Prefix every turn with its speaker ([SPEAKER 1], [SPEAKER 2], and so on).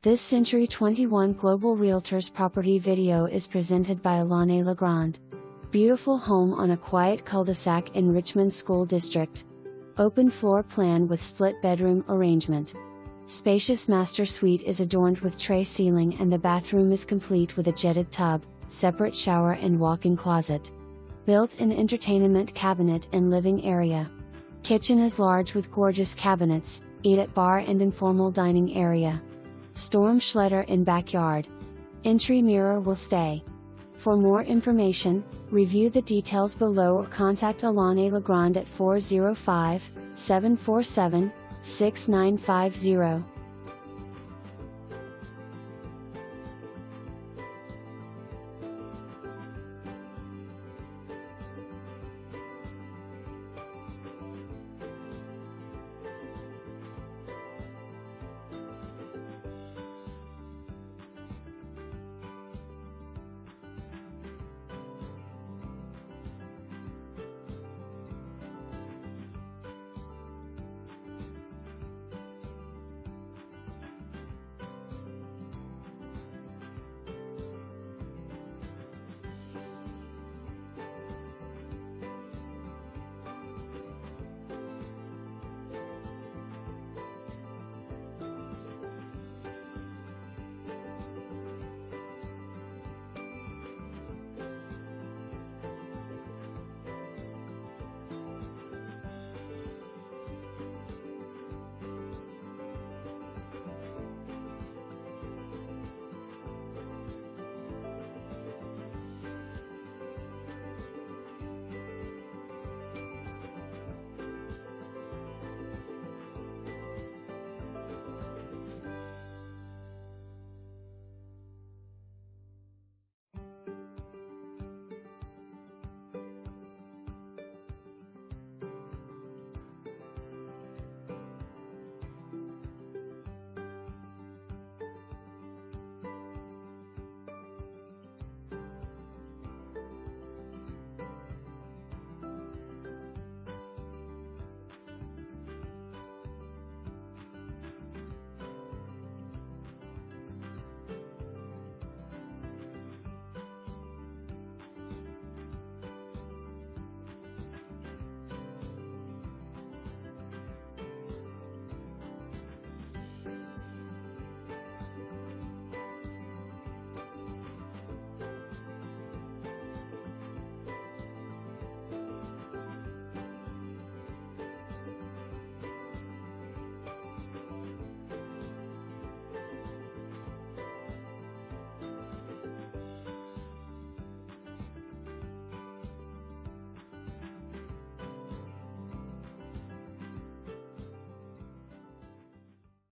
[SPEAKER 1] This Century 21 Global Realtors property video is presented by Alane LeGrand. Beautiful home on a quiet cul-de-sac in Richmond School District. Open floor plan with split bedroom arrangement. Spacious master suite is adorned with tray ceiling and the bathroom is complete with a jetted tub, separate shower and walk-in closet. Built-in entertainment cabinet and living area. Kitchen is large with gorgeous cabinets, eat-at bar and informal dining area. Storm shleter in backyard. Entry mirror will stay. For more information, review the details below or contact Alane LeGrand at 405-747-6950.